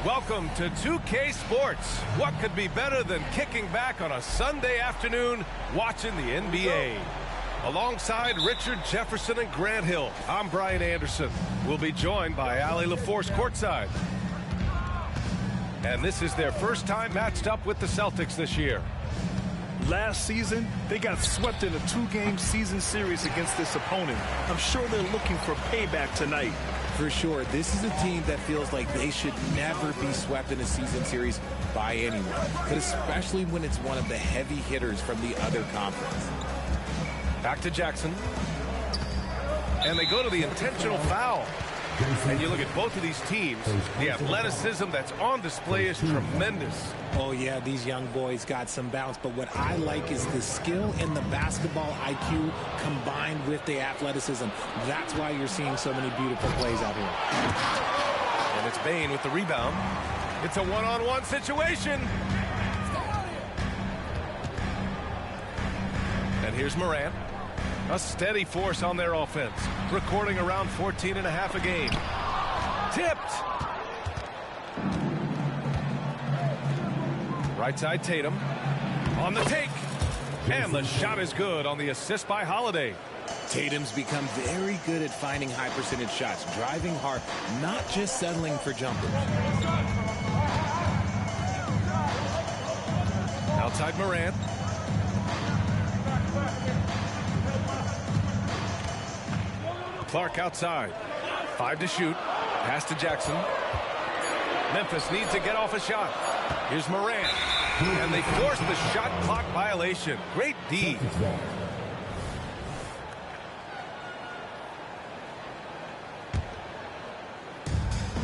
Welcome to 2K Sports. What could be better than kicking back on a Sunday afternoon watching the NBA? Alongside Richard Jefferson and Grant Hill, I'm Brian Anderson. We'll be joined by Allie LaForce courtside. And this is their first time matched up with the Celtics this year. Last season, they got swept in a 2-game season series against this opponent. I'm sure they're looking for payback tonight. For sure, this is a team that feels like they should never be swept in a season series by anyone, but especially when it's one of the heavy hitters from the other conference. Back to Jackson. And they go to the intentional foul. And you look at both of these teams, the athleticism that's on display is tremendous. Oh, yeah, these young boys got some bounce, but what I like is the skill and the basketball IQ combined with the athleticism. That's why you're seeing so many beautiful plays out here. And it's Bane with the rebound. It's a one-on-one situation. And here's Morant. A steady force on their offense, recording around 14.5 a game. Tipped. Right side Tatum. On the take. And the shot is good on the assist by Holiday. Tatum's become very good at finding high percentage shots, driving hard, not just settling for jumpers. Outside Morant. Clark outside. 5 to shoot. Pass to Jackson. Memphis needs to get off a shot. Here's Morant. And they force the shot clock violation. Great D.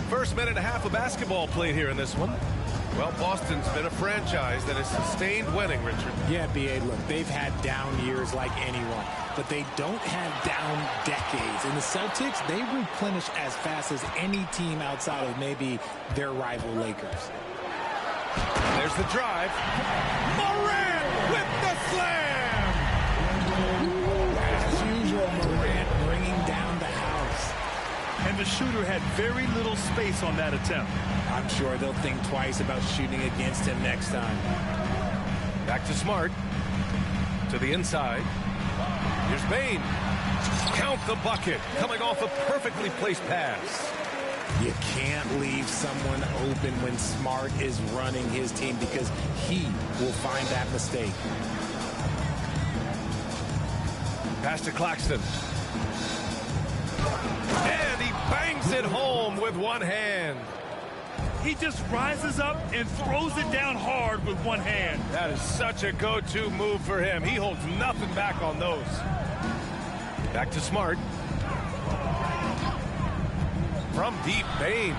First minute and a half of basketball played here in this one. Well, Boston's been a franchise that has sustained winning, Richard. Yeah, B.A., look, they've had down years like anyone, but they don't have down decades. And the Celtics, they replenish as fast as any team outside of maybe their rival Lakers. There's the drive. Morant with the slam! As usual, Morant bringing down the house. And the shooter had very little space on that attempt. I'm sure they'll think twice about shooting against him next time. Back to Smart. To the inside. Here's Bane. Count the bucket. Coming off a perfectly placed pass. You can't leave someone open when Smart is running his team because he will find that mistake. Pass to Claxton. And he bangs it home with one hand. He just rises up and throws it down hard with one hand. That is such a go-to move for him. He holds nothing back on those. Back to Smart. From deep, Bane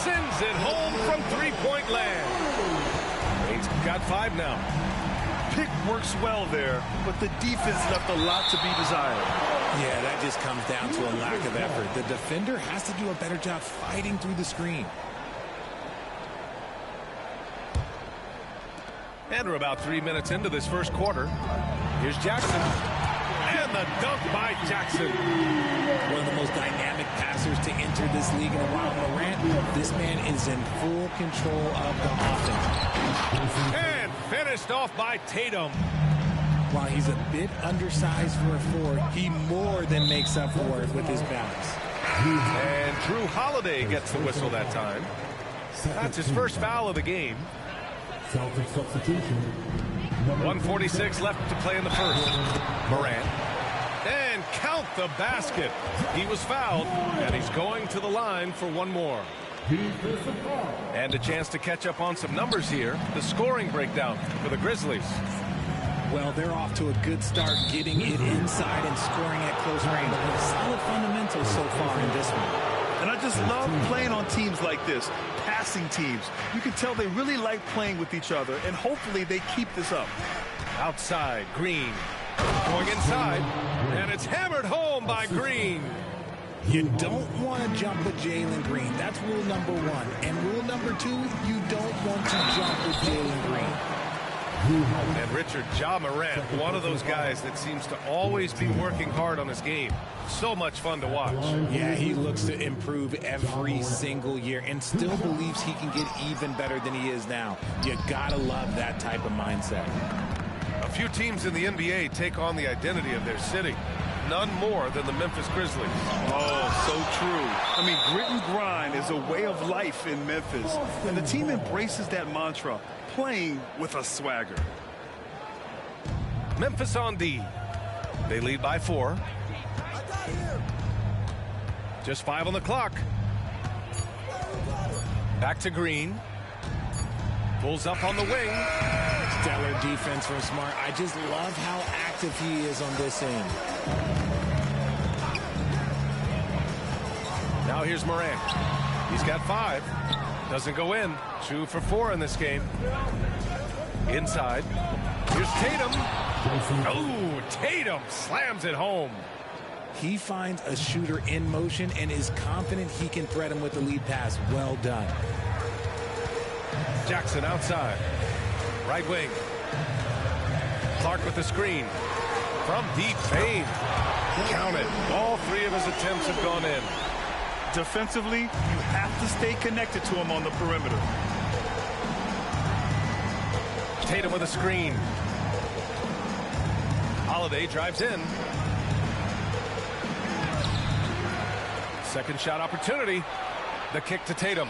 sends it home from three-point land. Bane's got 5 now. Pick works well there, but the defense left a lot to be desired. Yeah, that just comes down to a lack of effort. The defender has to do a better job fighting through the screen. And we're about 3 minutes into this first quarter. Here's Jackson. And the dunk by Jackson. One of the most dynamic passers to enter this league in a while. Morant, this man is in full control of the offense. And finished off by Tatum. While he's a bit undersized for a 4, he more than makes up for it with his balance. And Drew Holiday gets the whistle that time. That's his first foul of the game. Celtic substitution. 1:46 left to play in the first. Morant. And count the basket. He was fouled, and he's going to the line for one more. And a chance to catch up on some numbers here. The scoring breakdown for the Grizzlies. Well, they're off to a good start getting it inside and scoring at close range. But solid fundamentals so far in this one. And I just love playing on teams like this, passing teams. You can tell they really like playing with each other, and hopefully they keep this up. Outside, Green. Going inside, and it's hammered home by Green. You don't want to jump with Jalen Green. That's rule number one. And rule number two, you don't want to jump with Jalen Green. And Richard, Ja Morant, one of those guys that seems to always be working hard on his game. So much fun to watch. Yeah, he looks to improve every single year and still believes he can get even better than he is now. You gotta love that type of mindset. A few teams in the NBA take on the identity of their city. None more than the Memphis Grizzlies. Oh, so true. I mean, grit and grind is a way of life in Memphis. And the team embraces that mantra, playing with a swagger. Memphis on D. They lead by 4. Just 5 on the clock. Back to Green. Pulls up on the wing. Stellar defense from Smart. I just love how active he is on this end. Now here's Morant. He's got 5. Doesn't go in. 2 for 4 in this game. Inside. Here's Tatum. Oh, Tatum slams it home. He finds a shooter in motion and is confident he can thread him with the lead pass. Well done. Jackson outside. Right wing. Clark with the screen. From deep fade. Count it. All 3 of his attempts have gone in. Defensively, you have to stay connected to him on the perimeter. Tatum with a screen. Holiday drives in. Second shot opportunity. The kick to Tatum.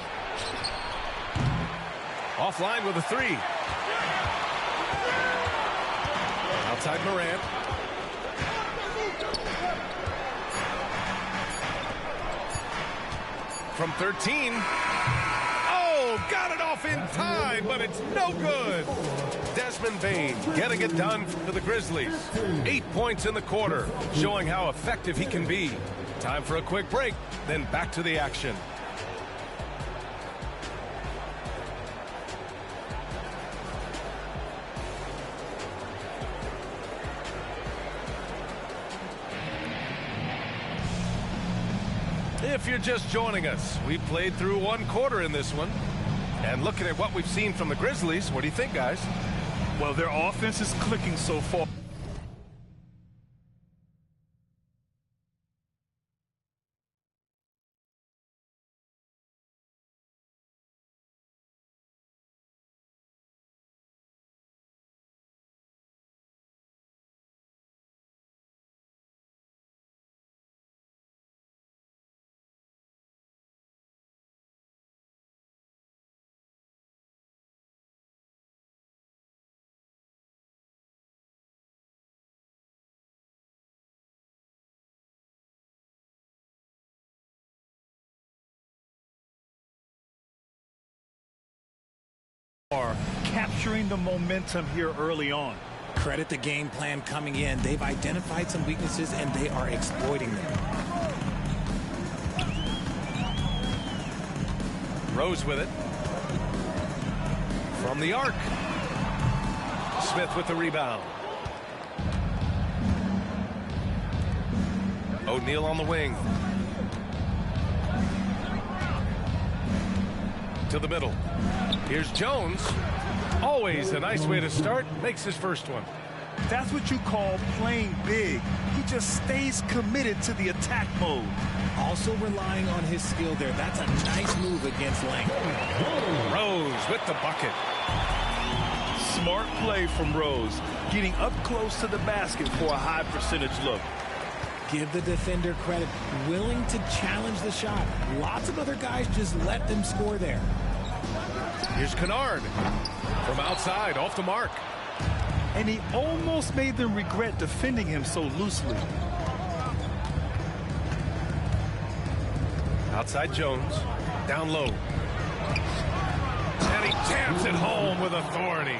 Offline with a 3. Outside Morant. From 13. Oh, got it off in time, but it's no good. Desmond Bane getting it done for the Grizzlies. 8 points in the quarter, showing how effective he can be. Time for a quick break, then back to the action. If you're just joining us, we played through 1 quarter in this one. And looking at what we've seen from the Grizzlies, what do you think, guys? Well, their offense is clicking so far. Are capturing the momentum here early on. Credit the game plan coming in. They've identified some weaknesses and they are exploiting them. Rose with it. From the arc. Smith with the rebound. O'Neal on the wing. To the middle. Here's Jones. Always a nice way to start. Makes his first one. That's what you call playing big. He just stays committed to the attack mode. Also relying on his skill there. That's a nice move against length. Rose with the bucket. Smart play from Rose. Getting up close to the basket for a high percentage look. Give the defender credit. Willing to challenge the shot. Lots of other guys just let them score there. Here's Kennard from outside, off the mark. And he almost made them regret defending him so loosely. Outside Jones, down low. And he taps it home with authority.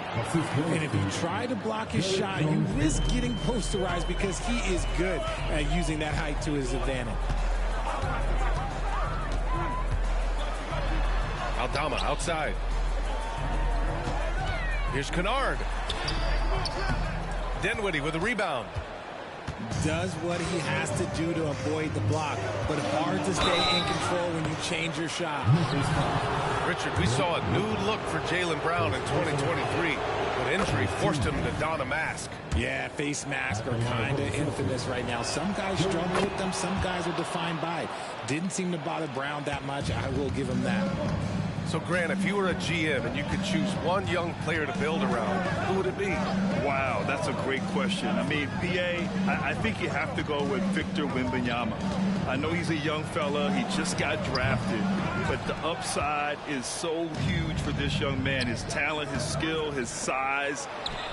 And if you try to block his shot, you risk getting posterized because he is good at using that height to his advantage. Aldama outside. Here's Kennard. Dinwiddie with a rebound. Does what he has to do to avoid the block, but hard to stay in control when you change your shot. Richard, we saw a new look for Jaylen Brown in 2023, but injury forced him to don a mask. Yeah, face masks are kind of infamous right now. Some guys struggle with them. Some guys are defined by it. Didn't seem to bother Brown that much. I will give him that. So, Grant, if you were a GM and you could choose one young player to build around, who would it be? Wow, that's a great question. I mean, PA, I think you have to go with Victor Wembanyama. I know he's a young fella. He just got drafted. But the upside is so huge for this young man. His talent, his skill, his size.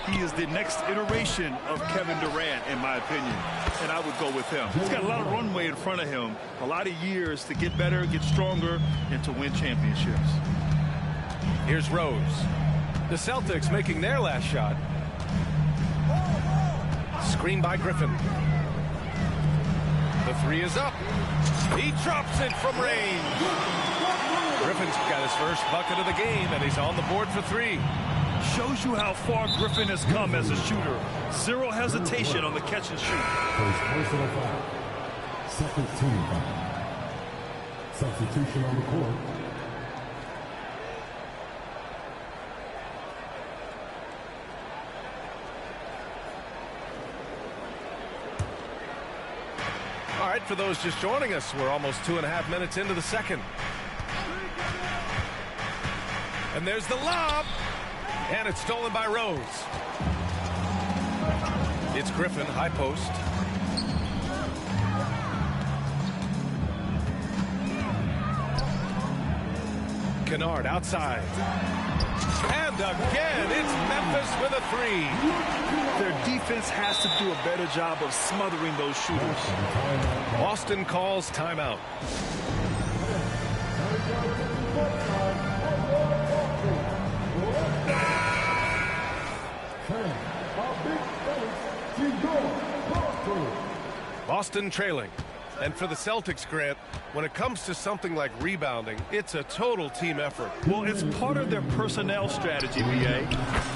He is the next iteration of Kevin Durant, in my opinion. And I would go with him. He's got a lot of runway in front of him. A lot of years to get better, get stronger, and to win championships. Here's Rose. The Celtics making their last shot. Screen by Griffin. The three is up. He drops it from range. Griffin's got his first bucket of the game, and he's on the board for three. Shows you how far Griffin has come as a shooter. Zero hesitation on the catch and shoot. First personal foul. Second team foul. Substitution on the court. All right, for those just joining us, we're almost 2.5 minutes into the second. And there's the lob. And it's stolen by Rose. It's Griffin, high post. Kennard outside. And again, it's Memphis with a three. Their defense has to do a better job of smothering those shooters. Boston calls timeout. Boston trailing. And for the Celtics, Grant, when it comes to something like rebounding, it's a total team effort. Well, it's part of their personnel strategy, BA.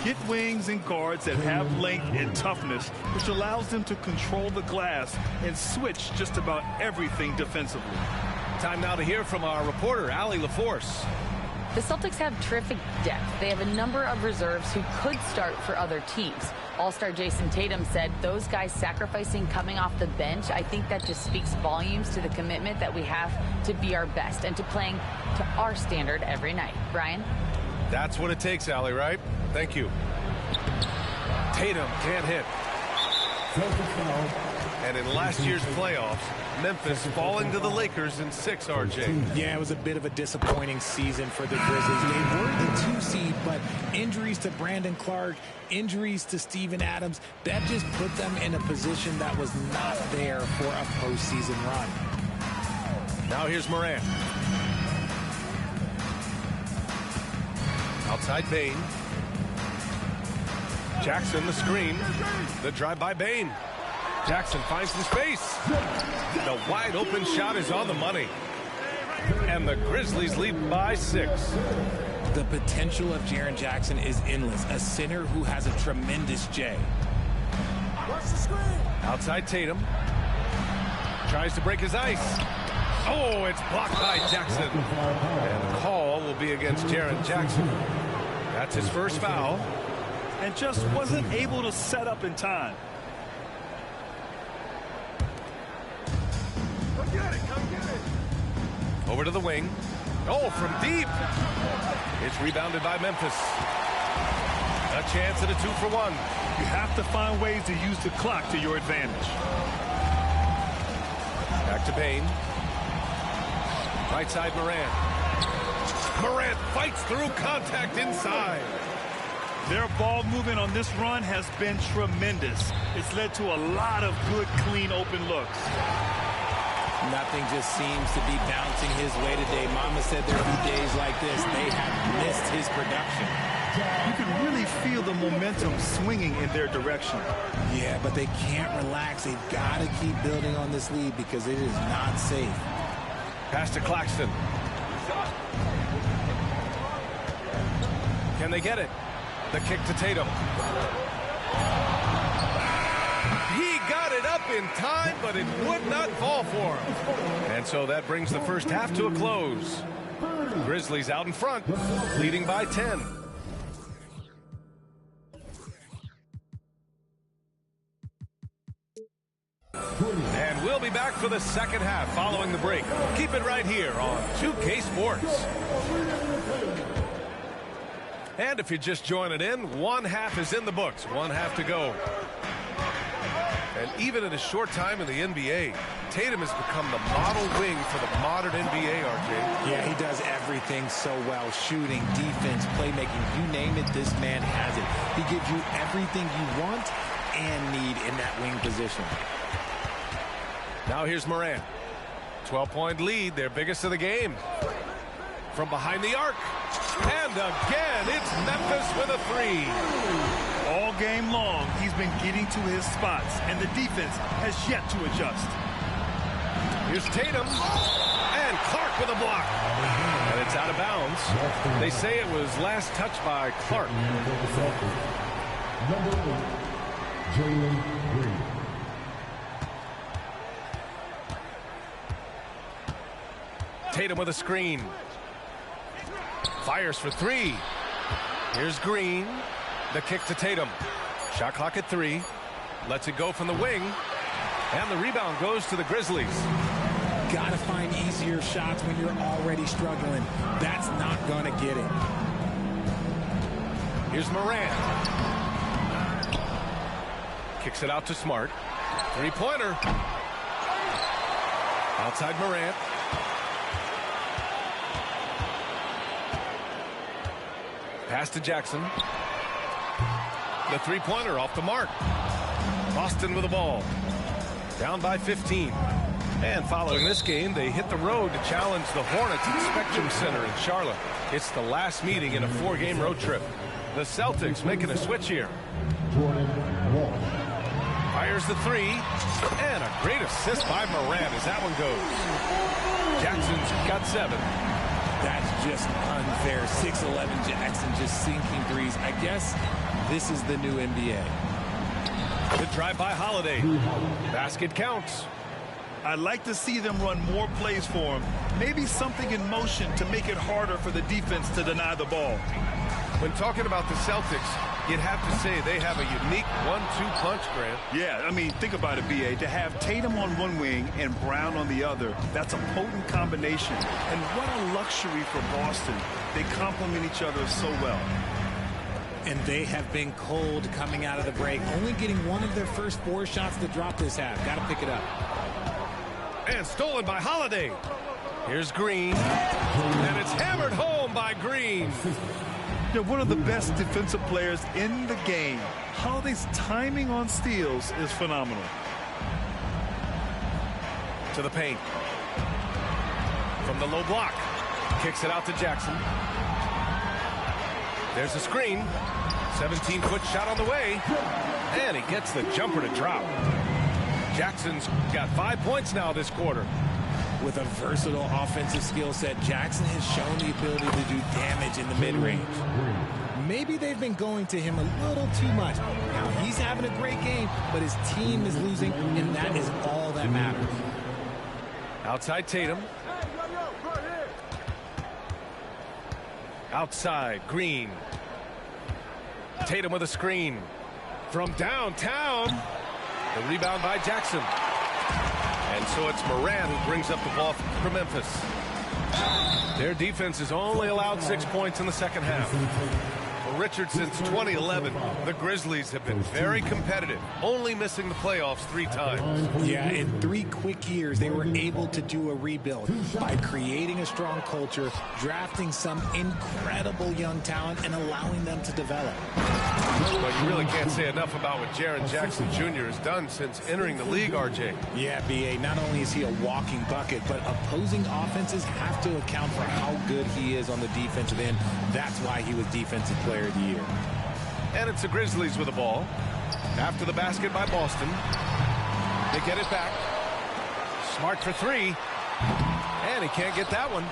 Get wings and guards that have length and toughness, which allows them to control the glass and switch just about everything defensively. Time now to hear from our reporter, Allie LaForce. The Celtics have terrific depth. They have a number of reserves who could start for other teams. All-star Jason Tatum said those guys sacrificing coming off the bench, I think that just speaks volumes to the commitment that we have to be our best and to playing to our standard every night. Brian? That's what it takes, Allie, right? Thank you. Tatum can't hit. And in last year's playoffs, Memphis falling to the Lakers in 6, RJ. Yeah, it was a bit of a disappointing season for the Grizzlies. They were the 2 seed, but injuries to Brandon Clark, injuries to Steven Adams, that just put them in a position that was not there for a postseason run. Now here's Morant. Outside Bane. Jackson the screen. The drive by Bane. Jackson finds some space. The wide open shot is on the money. And the Grizzlies lead by 6. The potential of Jaren Jackson is endless. A center who has a tremendous J. Outside Tatum. Tries to break his ice. Oh, it's blocked by Jackson. And the call will be against Jaren Jackson. That's his first foul. And just wasn't able to set up in time. Over to the wing. Oh, from deep. It's rebounded by Memphis. A chance at a 2-for-1. You have to find ways to use the clock to your advantage. Back to Bane. Right side Morant. Morant fights through contact inside. Their ball movement on this run has been tremendous. It's led to a lot of good, clean, open looks. Nothing just seems to be bouncing his way today. Mama said there will be days like this. They have missed his production. You can really feel the momentum swinging in their direction. Yeah, but they can't relax. They've got to keep building on this lead because it is not safe. Pass to Claxton. Can they get it? The kick to Tatum. He got it up in time, but it would not fall for him. And so that brings the first half to a close. Grizzlies out in front, leading by 10. And we'll be back for the second half following the break. Keep it right here on 2K Sports. And if you're just joining in, one half is in the books. One half to go. And even in a short time in the NBA, Tatum has become the model wing for the modern NBA, RJ. Yeah, he does everything so well. Shooting, defense, playmaking, you name it, this man has it. He gives you everything you want and need in that wing position. Now here's Morant. 12-point lead, their biggest of the game. From behind the arc. And again, it's Memphis with a three. All game long, he's been getting to his spots, and the defense has yet to adjust. Here's Tatum. And Clark with a block. And it's out of bounds. They say it was last touched by Clark. Number 8, Jalen Green. Tatum with a screen. Fires for three. Here's Green. The kick to Tatum. Shot clock at 3. Lets it go from the wing. And the rebound goes to the Grizzlies. Got to find easier shots when you're already struggling. That's not going to get it. Here's Morant. Kicks it out to Smart. Three-pointer. Outside Morant. Pass to Jackson. The three-pointer off the mark. Boston with the ball. Down by 15. And following this game, they hit the road to challenge the Hornets at Spectrum Center in Charlotte. It's the last meeting in a 4-game road trip. The Celtics making a switch here. Fires the three. And a great assist by Morant as that one goes. Jackson's got 7. That's just unfair. 6'11" Jackson just sinking threes. I guess this is the new NBA. Good drive by Holiday. Basket counts. I'd like to see them run more plays for him. Maybe something in motion to make it harder for the defense to deny the ball. When talking about the Celtics, you'd have to say they have a unique 1-2 punch, Grant. Yeah, I mean, think about it, B.A. To have Tatum on one wing and Brown on the other, that's a potent combination. And what a luxury for Boston. They complement each other so well. And they have been cold coming out of the break, only getting one of their first 4 shots to drop this half. Got to pick it up. And stolen by Holiday. Here's Green. And it's hammered home by Green. They're one of the best defensive players in the game. Holiday's timing on steals is phenomenal. To the paint. From the low block. Kicks it out to Jackson. There's a screen. 17-foot shot on the way. And he gets the jumper to drop. Jackson's got 5 points now this quarter. With a versatile offensive skill set, Jackson has shown the ability to do damage in the mid-range. Maybe they've been going to him a little too much. Now, he's having a great game, but his team is losing, and that is all that matters. Outside Tatum. Outside Green. Tatum with a screen. From downtown. The rebound by Jackson. And so it's Morant who brings up the ball for Memphis. Their defense has only allowed 6 points in the second half. Richard, since 2011, the Grizzlies have been very competitive, only missing the playoffs 3 times. Yeah, in 3 quick years, they were able to do a rebuild by creating a strong culture, drafting some incredible young talent, and allowing them to develop. Well, you really can't say enough about what Jaren Jackson Jr. has done since entering the league, RJ. Yeah, B.A., not only is he a walking bucket, but opposing offenses have to account for how good he is on the defensive end. That's why he was Defensive Player of the Year. And it's the Grizzlies with the ball. After the basket by Boston. They get it back. Smart for 3. And he can't get that one.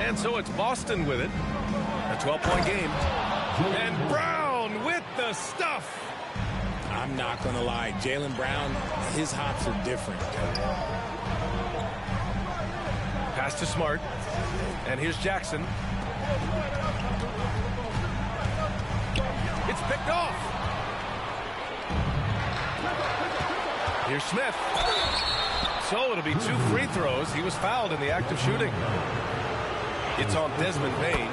And so it's Boston with it. A 12-point game. And Brown with the stuff. I'm not going to lie. Jaylen Brown, his hops are different. Pass to Smart. And here's Jackson. It's picked off. Here's Smith. So it'll be 2 free throws. He was fouled in the act of shooting. It's on Desmond Bane.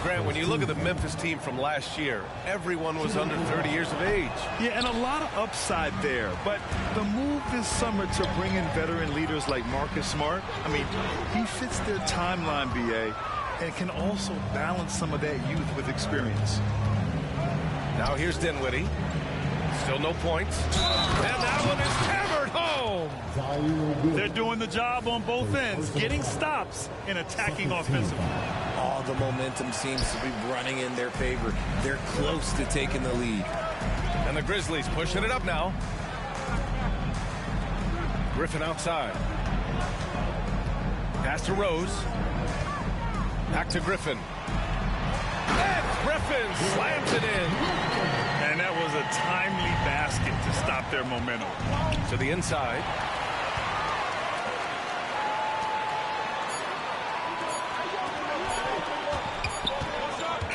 Grant, when you look at the Memphis team from last year, everyone was under 30 years of age. Yeah, and a lot of upside there. But the move this summer to bring in veteran leaders like Marcus Smart, I mean, he fits their timeline, B.A., and can also balance some of that youth with experience. Now here's Dinwiddie. Still no points. And that one is hammered home. They're doing the job on both ends, getting stops and attacking offensively. All the momentum seems to be running in their favor. They're close to taking the lead. And the Grizzlies pushing it up now. Griffin outside. Pass to Rose. Back to Griffin. And Griffin slams it in. And that was a timely basket to stop their momentum. To the inside.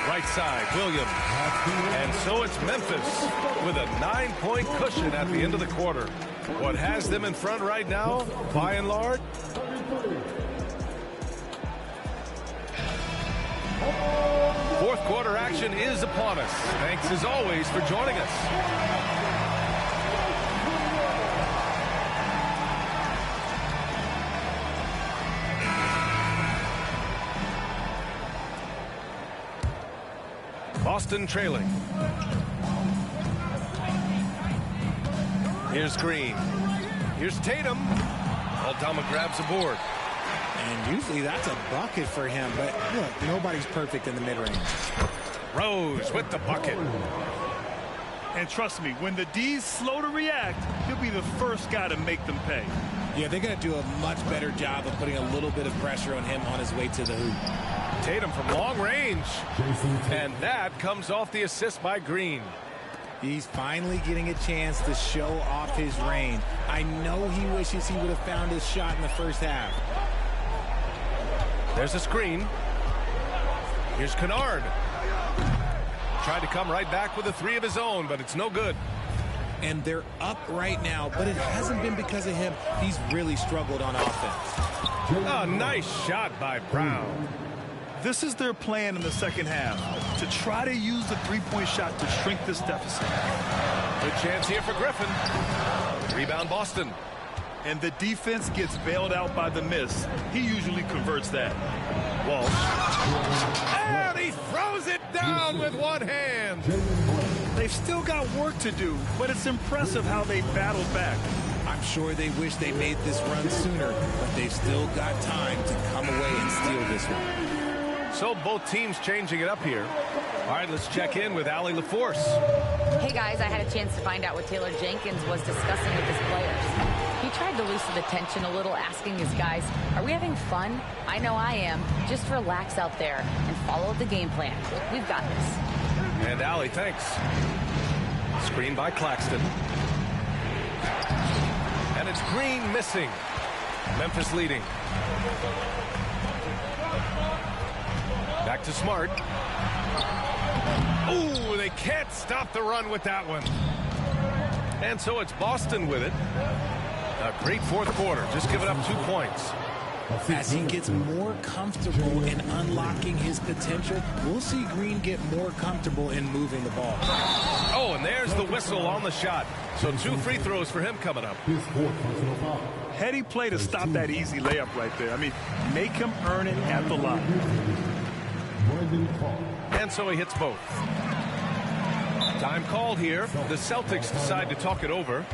Right side, Williams. And so it's Memphis with a 9-point cushion at the end of the quarter. What has them in front right now, by and large? Fourth quarter action is upon us. Thanks as always for joining us. Boston trailing. Here's Green. Here's Tatum. Aldama grabs the board. And usually that's a bucket for him, but look, nobody's perfect in the mid-range. Rose with the bucket. And trust me, when the D's slow to react, he'll be the first guy to make them pay. Yeah, they're going to do a much better job of putting a little bit of pressure on him on his way to the hoop. Tatum from long range. And that comes off the assist by Green. He's finally getting a chance to show off his range. I know he wishes he would have found his shot in the first half. There's a screen. Here's Kennard. Tried to come right back with a 3 of his own, but it's no good. And they're up right now, but it hasn't been because of him. He's really struggled on offense. A nice shot by Brown. This is their plan in the second half, to try to use the three-point shot to shrink this deficit. Good chance here for Griffin. Rebound Boston. And the defense gets bailed out by the miss. He usually converts that. Walsh. And he throws it down with one hand. They've still got work to do, but it's impressive how they battled back. I'm sure they wish they made this run sooner, but they've still got time to come away and steal this one. So both teams changing it up here. All right, let's check in with Allie LaForce. Hey, guys, I had a chance to find out what Taylor Jenkins was discussing with his players. He tried to loosen the tension a little, asking his guys, are we having fun? I know I am. Just relax out there and follow the game plan. We've got this. And Allie, thanks. Screen by Claxton. And it's Green missing. Memphis leading. Back to Smart. Ooh, they can't stop the run with that one. And so it's Boston with it. A great fourth quarter, just giving up 2 points. As he gets more comfortable in unlocking his potential, we'll see Green get more comfortable in moving the ball. Oh, and there's the whistle on the shot. So 2 free throws for him coming up. Heady play to stop that easy layup right there. I mean, make him earn it at the line. And so he hits both. Time called here. The Celtics decide to talk it over.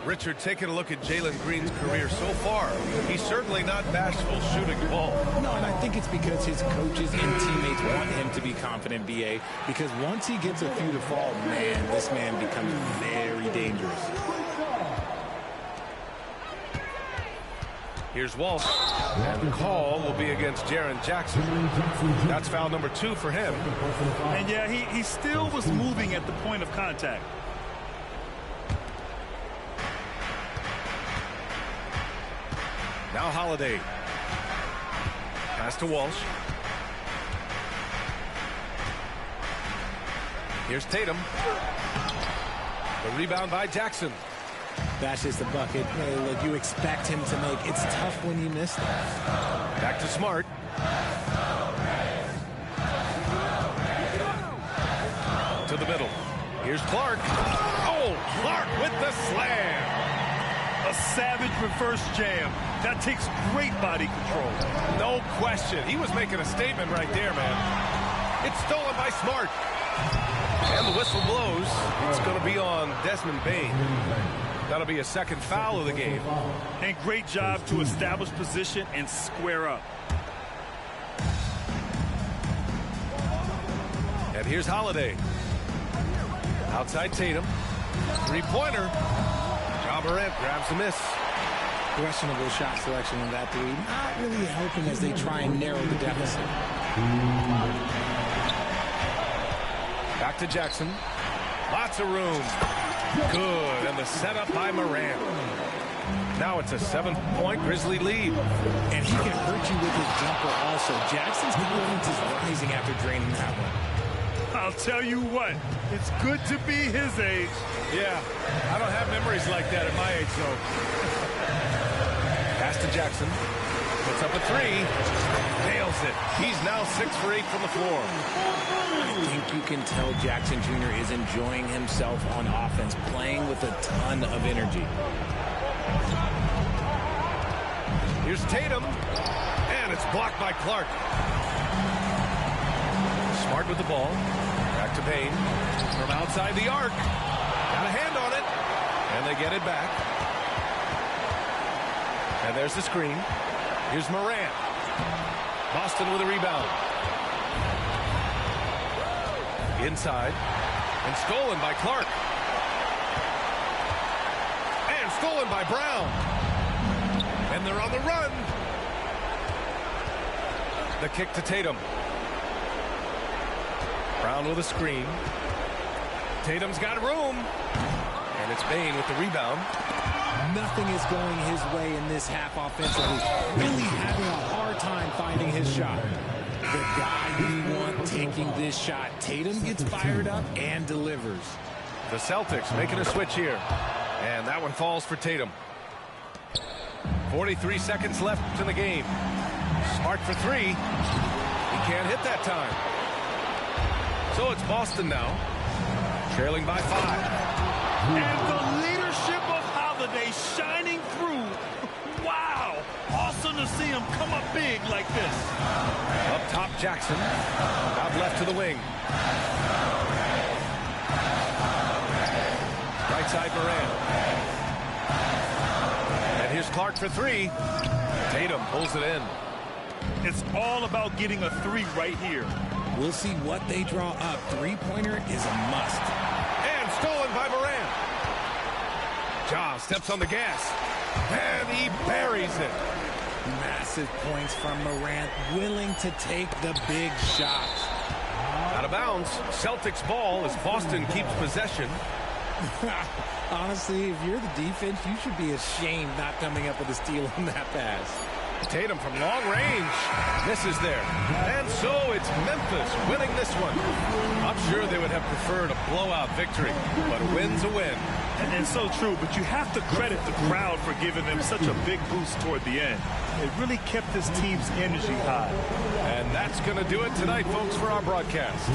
Richard, taking a look at Jalen Green's career so far, he's certainly not bashful shooting the ball. No, and I think it's because his coaches and teammates want him to be confident, B.A., because once he gets a few to fall, man, this man becomes very dangerous. Here's Walsh, and the call will be against Jaren Jackson. That's foul number 2 for him. And yeah, he still was moving at the point of contact. Now Holiday. Pass to Walsh. Here's Tatum. The rebound by Jackson. That's just a bucket. Hey, look, you expect him to make. It's tough when you miss that. Back to Smart. To the middle. Here's Clark. Oh, Clark with the slam. A savage reverse jam. That takes great body control. No question. He was making a statement right there, man. It's stolen by Smart. And the whistle blows. It's going to be on Desmond Bane. That'll be a second foul of the game. And great job to establish position and square up. And here's Holiday. Outside Tatum. Three-pointer. Ja Morant grabs the miss. Questionable shot selection in that three. Not really helping as they try and narrow the deficit. Back to Jackson. Lots of room. Good. And the setup by Morant. Now it's a 7-point Grizzly lead. And he can hurt you with his jumper also. Jackson's confidence is rising after draining that one. I'll tell you what, it's good to be his age. Yeah, I don't have memories like that at my age, though. Pass to Jackson. Puts up a 3. Nails it. He's now 6 for 8 from the floor. I think you can tell Jackson Jr. is enjoying himself on offense, playing with a ton of energy. Here's Tatum. And it's blocked by Clark. Smart with the ball. Back to Payne. From outside the arc. Got a hand on it. And they get it back. And there's the screen. Here's Morant. Boston with a rebound. Inside. And stolen by Clark. And stolen by Brown. And they're on the run. The kick to Tatum. Brown with a screen. Tatum's got room. And it's Bane with the rebound. Nothing is going his way in this half offensively. Really having a hard time finding his shot. The guy we want taking this shot. Tatum gets fired up and delivers. The Celtics making a switch here. And that one falls for Tatum. 43 seconds left in the game. Smart for 3. He can't hit that time. So it's Boston now. Trailing by 5. And the leadership of Holiday shining through. Wow. Awesome to see him come up big like this. Up top, Jackson. Out left to the wing. Right side, Morant. And here's Clark for 3. Tatum pulls it in. It's all about getting a 3 right here. We'll see what they draw up. Three-pointer is a must. And stolen by Morant. Ja steps on the gas. And he buries it. Massive points from Morant, willing to take the big shots. Out of bounds. Celtics ball as Boston keeps possession. Honestly, if you're the defense, you should be ashamed not coming up with a steal on that pass. Tatum from long range misses there. And so it's Memphis winning this one. I'm sure they would have preferred a blowout victory, but a win's a win. And so true, but you have to credit the crowd for giving them such a big boost toward the end. It really kept this team's energy high. And that's going to do it tonight, folks, for our broadcast.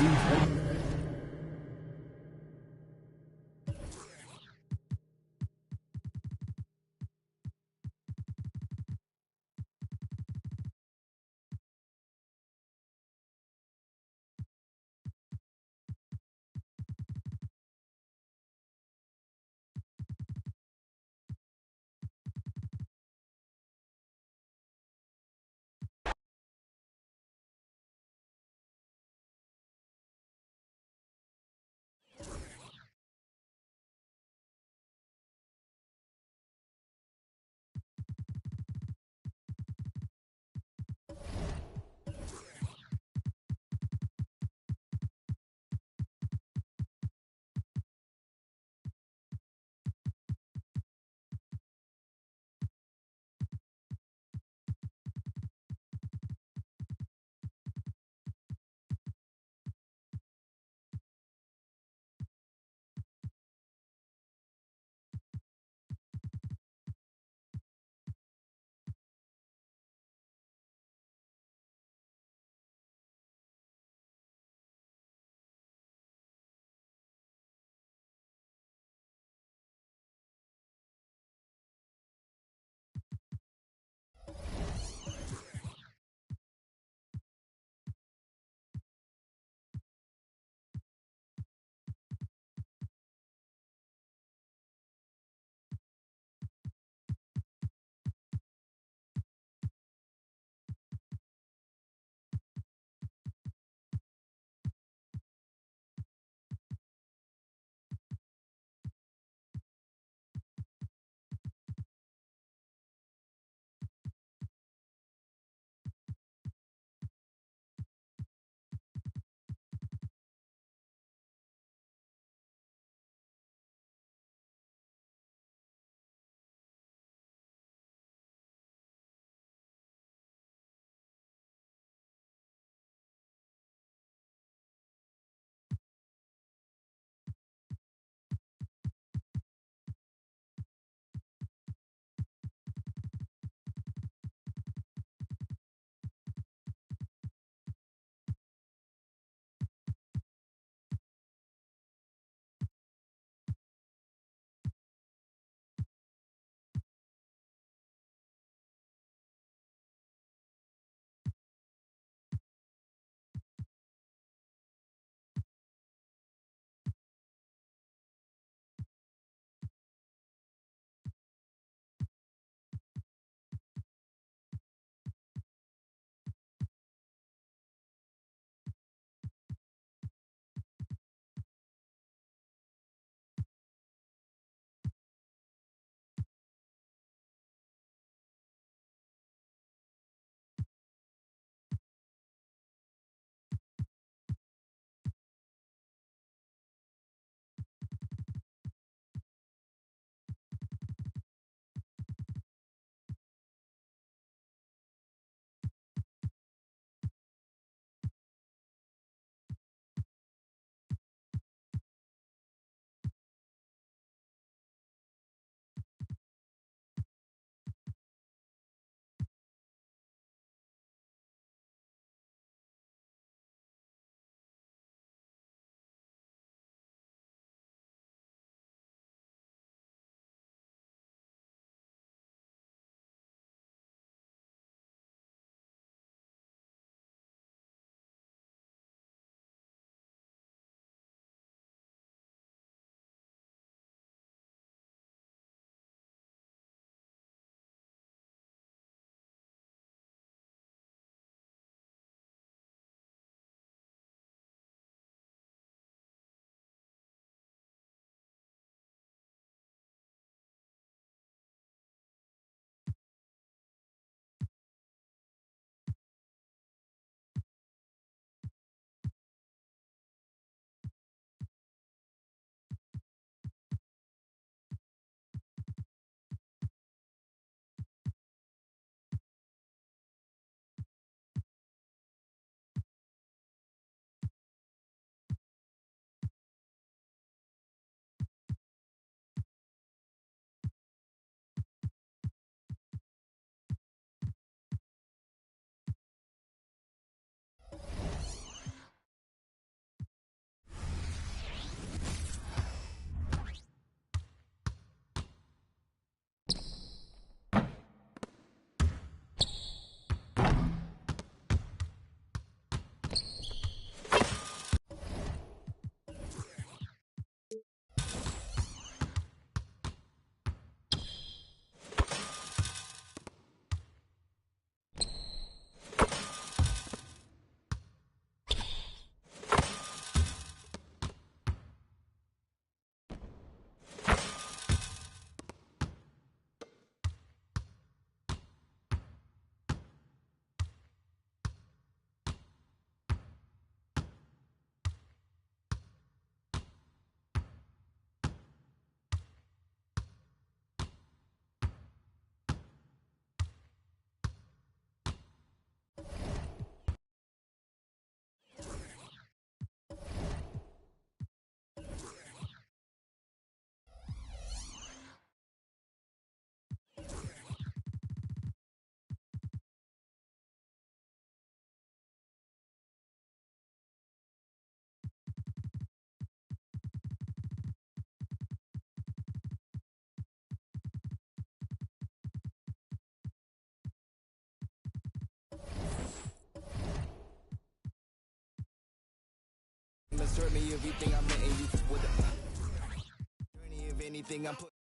journey of everything I met and you with a journey of anything I put.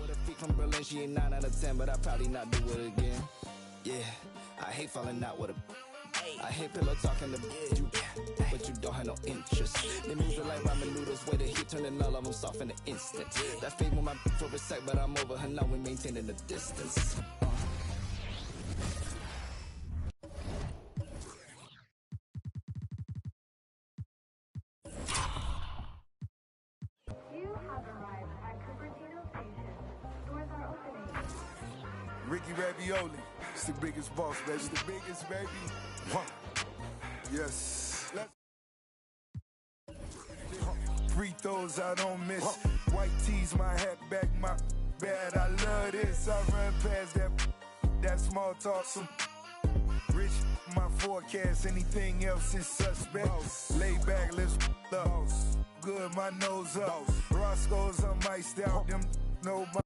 With a freak from Berlin, she ain't 9 out of 10, but I probably not do it again. Yeah, I hate falling out with a. I hate pillow talking to you, but you don't have no interest. They move it like ramen noodles, way to heat, turning all of them soft in an instant. That fade with my for a sec, but I'm over her now, we maintaining the distance. You have arrived at Cupertino Station. Doors are opening. Ricky Ravioli, it's the biggest boss, baby. It's the biggest, baby. Yes. Free throws I don't miss. White tees, my hat back, my bad. I love this. I run past that small talk. Some rich, my forecast. Anything else is suspect. Lay back, let's up. Good, my nose up. Roscoe's, I'm iced out. Them know my